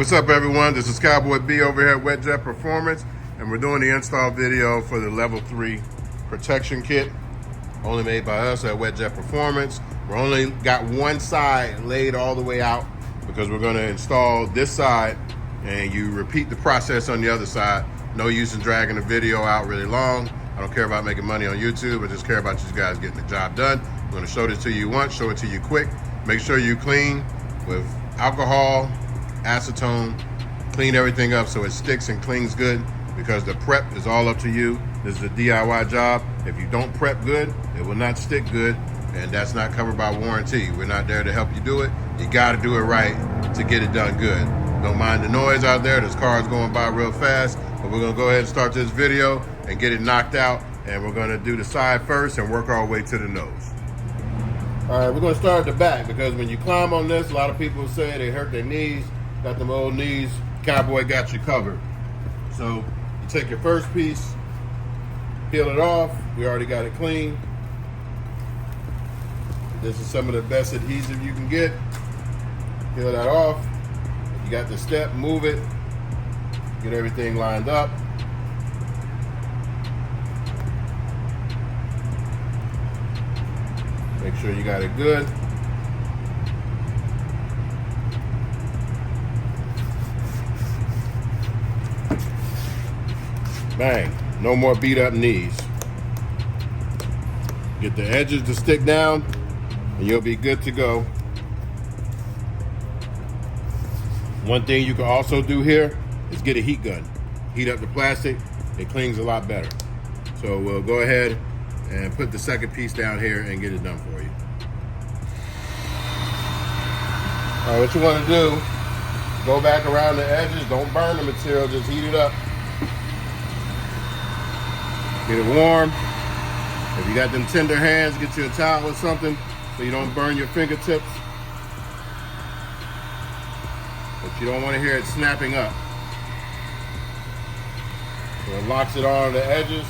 what's up everyone? This is Cowboy B over here at Wet Jet Performance, and we're doing the install video for the level 3 protection kit, only made by us at Wet Jet Performance. We're only got one side laid all the way out because we're gonna install this side and you repeat the process on the other side. No use in dragging the video out really long. I don't care about making money on YouTube, I just care about you guys getting the job done. I'm gonna show this to you once, show it to you quick. Make sure you clean with alcohol, acetone, clean everything up so it sticks and clings good, because the prep is all up to you. This is a DIY job. If you don't prep good, it will not stick good, and that's not covered by warranty. We're not there to help you do it. You gotta do it right to get it done good. Don't mind the noise out there. There's cars going by real fast, but we're gonna go ahead and start this video and get it knocked out, and we're gonna do the side first and work our way to the nose. All right, we're gonna start at the back, because when you climb on this, a lot of people say they hurt their knees, got them old knees. Cowboy got you covered. So you take your first piece, peel it off. We already got it clean. This is some of the best adhesive you can get. Peel that off. If you got the step, move it. Get everything lined up. Make sure you got it good. Bang. No more beat up knees. Get the edges to stick down and you'll be good to go. One thing you can also do here is get a heat gun. Heat up the plastic, it clings a lot better. So we'll go ahead and put the second piece down here and get it done for you. All right, what you want to do, go back around the edges. Don't burn the material, just heat it up. Get it warm. If you got them tender hands, get you a towel or something so you don't burn your fingertips. But you don't want to hear it snapping up. So it locks it on the edges.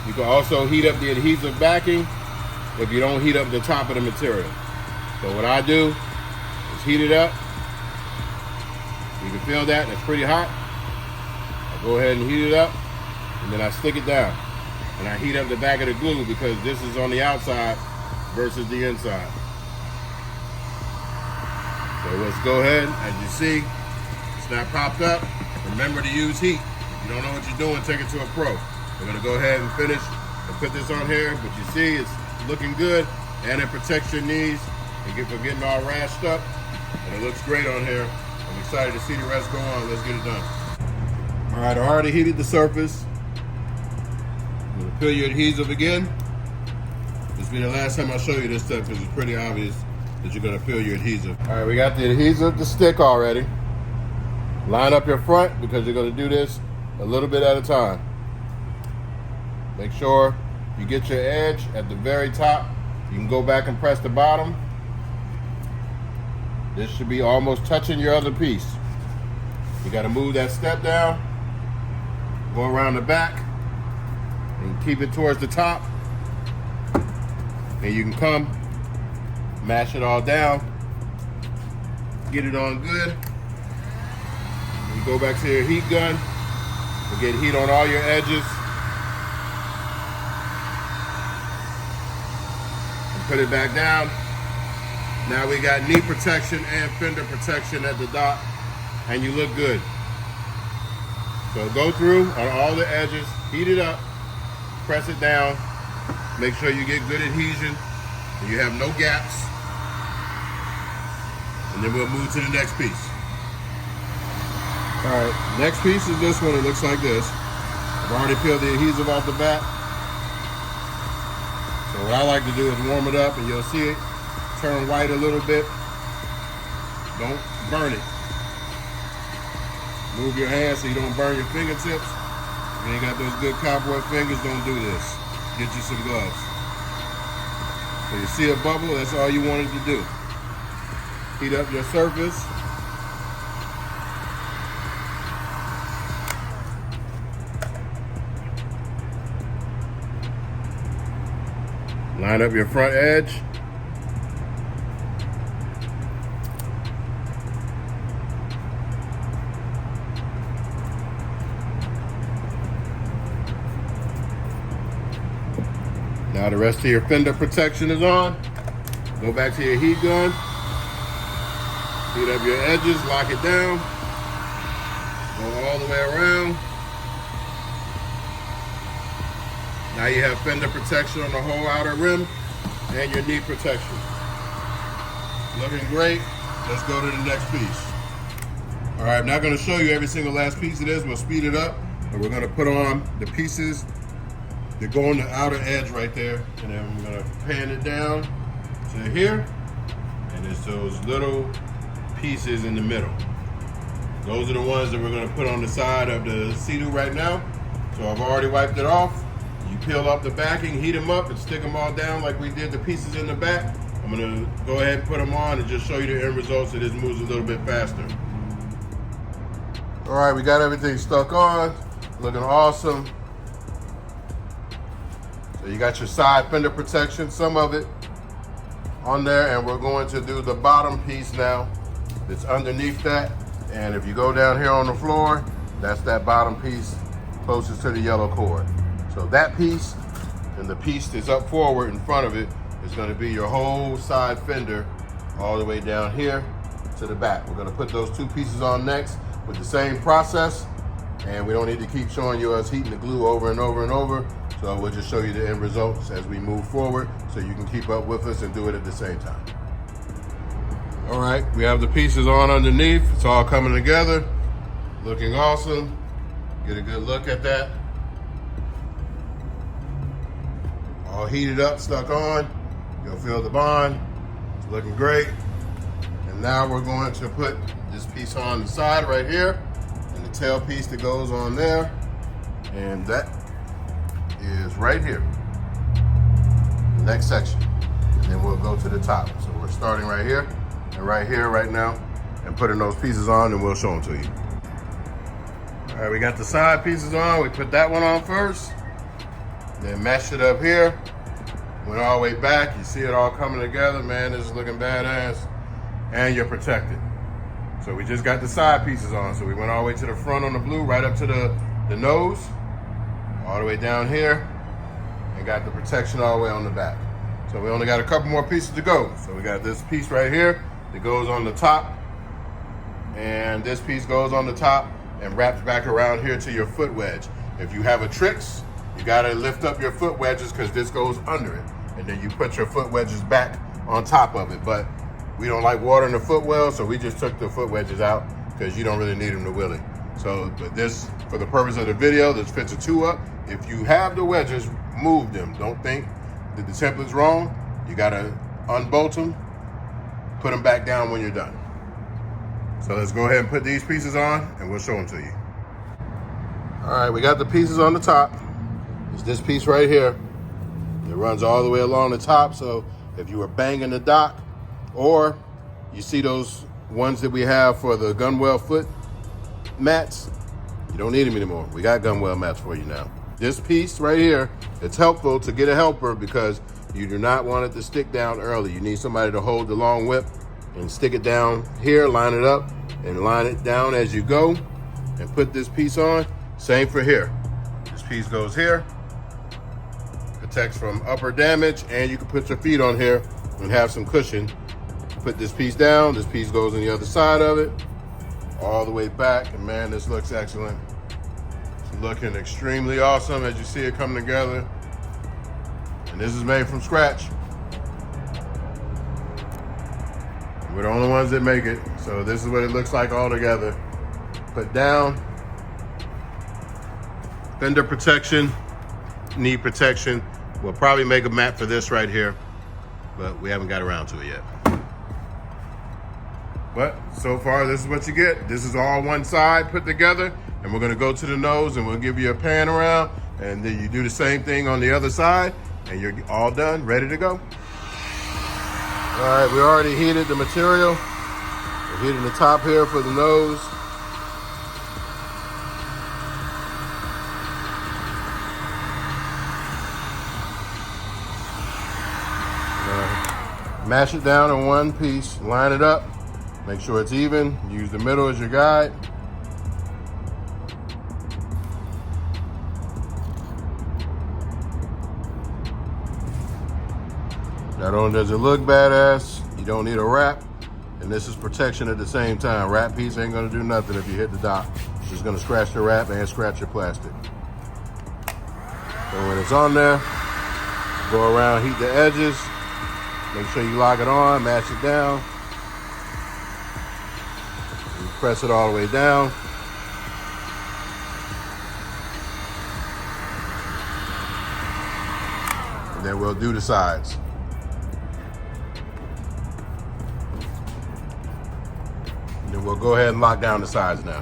You can also heat up the adhesive backing if you don't heat up the top of the material. So what I do is heat it up. You can feel that, it's pretty hot. I go ahead and heat it up, and then I stick it down. And I heat up the back of the glue because this is on the outside versus the inside. So let's go ahead, as you see, it's not popped up. Remember to use heat. If you don't know what you're doing, take it to a pro. We're gonna go ahead and finish and put this on here, but you see it's looking good, and it protects your knees from getting all rashed up, and it looks great on here. I'm excited to see the rest go on. Let's get it done. All right, I already heated the surface. I'm gonna peel your adhesive again. This will be the last time I show you this stuff because it's pretty obvious that you're gonna peel your adhesive. All right, we got the adhesive to stick already. Line up your front because you're gonna do this a little bit at a time. Make sure you get your edge at the very top. You can go back and press the bottom. This should be almost touching your other piece. You gotta move that step down, go around the back, and keep it towards the top. And you can come, mash it all down, get it on good. You go back to your heat gun, and get heat on all your edges. Put it back down. Now we got knee protection and fender protection at the dot, and you look good. So go through on all the edges, heat it up, press it down, make sure you get good adhesion, and you have no gaps. And then we'll move to the next piece. All right, next piece is this one. It looks like this. I've already peeled the adhesive off the back. So what I like to do is warm it up, and you'll see it turn white a little bit. Don't burn it. Move your hands so you don't burn your fingertips. If you ain't got those good cowboy fingers, don't do this. Get you some gloves. So you see a bubble, that's all you wanted to do. Heat up your surface. Line up your front edge. Now the rest of your fender protection is on. Go back to your heat gun. Heat up your edges, lock it down. Go all the way around. Now you have fender protection on the whole outer rim and your knee protection. Looking great. Let's go to the next piece. All right, I'm not gonna show you every single last piece it is. We'll speed it up, and we're gonna put on the pieces that go on the outer edge right there, and then we're gonna pan it down to here, and it's those little pieces in the middle. Those are the ones that we're gonna put on the side of the Seadoo right now. So I've already wiped it off. You peel off the backing, heat them up, and stick them all down like we did the pieces in the back. I'm gonna go ahead and put them on and just show you the end result so this moves a little bit faster. All right, we got everything stuck on, looking awesome. So you got your side fender protection, some of it on there, and we're going to do the bottom piece now that's underneath that. And if you go down here on the floor, that's that bottom piece closest to the yellow cord. So that piece and the piece that's up forward in front of it is going to be your whole side fender all the way down here to the back. We're going to put those two pieces on next with the same process, and we don't need to keep showing you us heating the glue over and over and over. So we'll just show you the end results as we move forward so you can keep up with us and do it at the same time. All right, we have the pieces on underneath. It's all coming together, looking awesome. Get a good look at that. All heated up, stuck on. You'll feel the bond. It's looking great. And now we're going to put this piece on the side right here, and the tail piece that goes on there. And that is right here, the next section. And then we'll go to the top. So we're starting right here and right here right now and putting those pieces on, and we'll show them to you. All right, we got the side pieces on. We put that one on first, then meshed it up here. Went all the way back. You see it all coming together. Man, this is looking badass. And you're protected. So we just got the side pieces on. So we went all the way to the front on the blue, right up to the nose, all the way down here, and got the protection all the way on the back. So we only got a couple more pieces to go. So we got this piece right here that goes on the top, and this piece goes on the top and wraps back around here to your foot wedge. If you have a Trixx, you gotta lift up your foot wedges because this goes under it. And then you put your foot wedges back on top of it. But we don't like water in the foot well, so we just took the foot wedges out because you don't really need them to wheel it. So, but this, for the purpose of the video, this fits a 2-up. If you have the wedges, move them. Don't think that the template's wrong. You gotta unbolt them, put them back down when you're done. So let's go ahead and put these pieces on and we'll show them to you. All right, we got the pieces on the top. It's this piece right here. It runs all the way along the top. So if you were banging the dock, or you see those ones that we have for the gunwale foot mats, you don't need them anymore. We got gunwale mats for you now. This piece right here, it's helpful to get a helper because you do not want it to stick down early. You need somebody to hold the long whip and stick it down here, line it up, and line it down as you go, and put this piece on. Same for here. This piece goes here, protects from upper damage, and you can put your feet on here and have some cushion. Put this piece down, this piece goes on the other side of it, all the way back, and man, this looks excellent. It's looking extremely awesome as you see it come together. And this is made from scratch. We're the only ones that make it, so this is what it looks like all together. Put down, fender protection, knee protection. We'll probably make a mat for this right here, but we haven't got around to it yet. But so far, this is what you get. This is all one side put together, and we're gonna go to the nose and we'll give you a pan around, and then you do the same thing on the other side, and you're all done, ready to go. All right, we already heated the material. We're heating the top here for the nose. Mash it down in one piece, line it up, make sure it's even, use the middle as your guide. Not only does it look badass, you don't need a wrap, and this is protection at the same time. Wrap piece ain't gonna do nothing if you hit the dock. It's just gonna scratch the wrap and scratch your plastic. So when it's on there, go around, heat the edges, make sure you lock it on, match it down. You press it all the way down. And then we'll do the sides. And then we'll go ahead and lock down the sides now.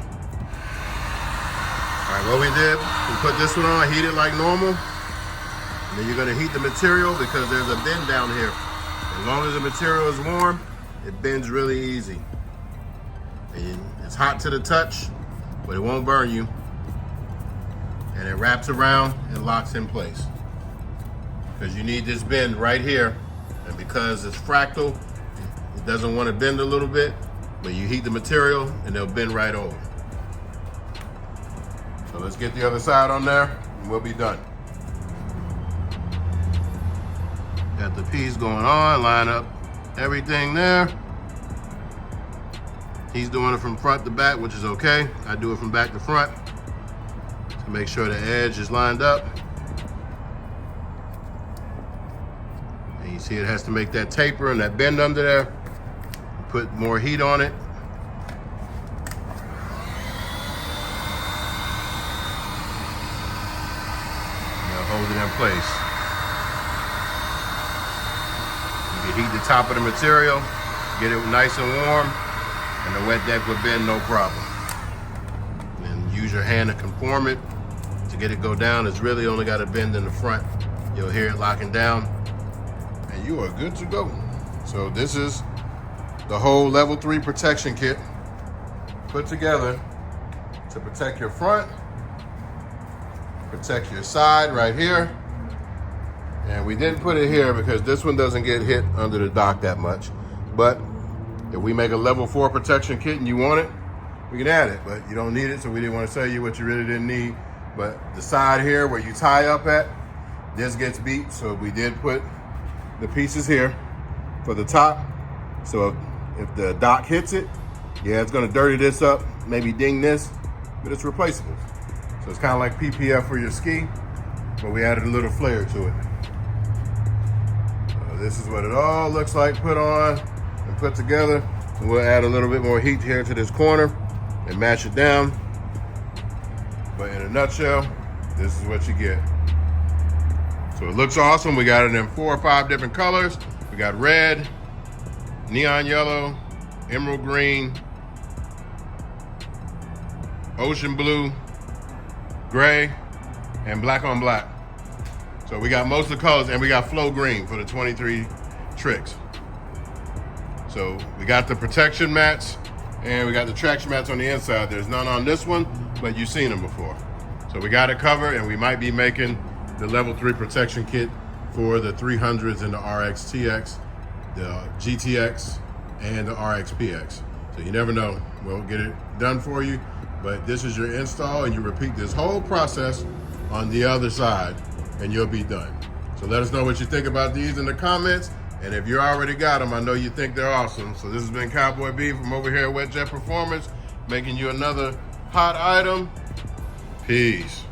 All right, what we did, we put this one on, heat it like normal. And then you're gonna heat the material because there's a bend down here. As long as the material is warm, it bends really easy. And it's hot to the touch, but it won't burn you. And it wraps around and locks in place. Because you need this bend right here. And because it's fractal, it doesn't want to bend a little bit, but you heat the material and they'll bend right over. So let's get the other side on there and we'll be done. Got the piece going on, line up everything there. He's doing it from front to back, which is okay. I do it from back to front to make sure the edge is lined up. And you see it has to make that taper and that bend under there. Put more heat on it. Now hold it in place. You can heat the top of the material, get it nice and warm, and the wet deck will bend no problem. And use your hand to conform it to get it go down. It's really only got to bend in the front. You'll hear it locking down, and you are good to go. So this is the whole level 3 protection kit put together to protect your front, protect your side right here. And we didn't put it here because this one doesn't get hit under the dock that much. But if we make a level 4 protection kit and you want it, we can add it, but you don't need it, so we didn't want to tell you what you really didn't need. But the side here where you tie up at, this gets beat, so we did put the pieces here for the top. So if the dock hits it, yeah, it's gonna dirty this up, maybe ding this, but it's replaceable. So it's kind of like PPF for your ski, but we added a little flair to it. So this is what it all looks like put on and put together. And we'll add a little bit more heat here to this corner and match it down. But in a nutshell, this is what you get. So it looks awesome. We got it in 4 or 5 different colors. We got red, neon yellow, emerald green, ocean blue, gray, and black on black. So we got most of the colors, and we got flow green for the 23 Trixx. So we got the protection mats, and we got the traction mats on the inside. There's none on this one, but you've seen them before. So we got it covered, and we might be making the level 3 protection kit for the 300s and the RX TX, the GTX, and the RX PX. So you never know. We'll get it done for you, but this is your install, and you repeat this whole process on the other side, and you'll be done. So let us know what you think about these in the comments. And if you already got them, I know you think they're awesome. So this has been Cowboy B from over here at Wet Jet Performance, making you another hot item. Peace.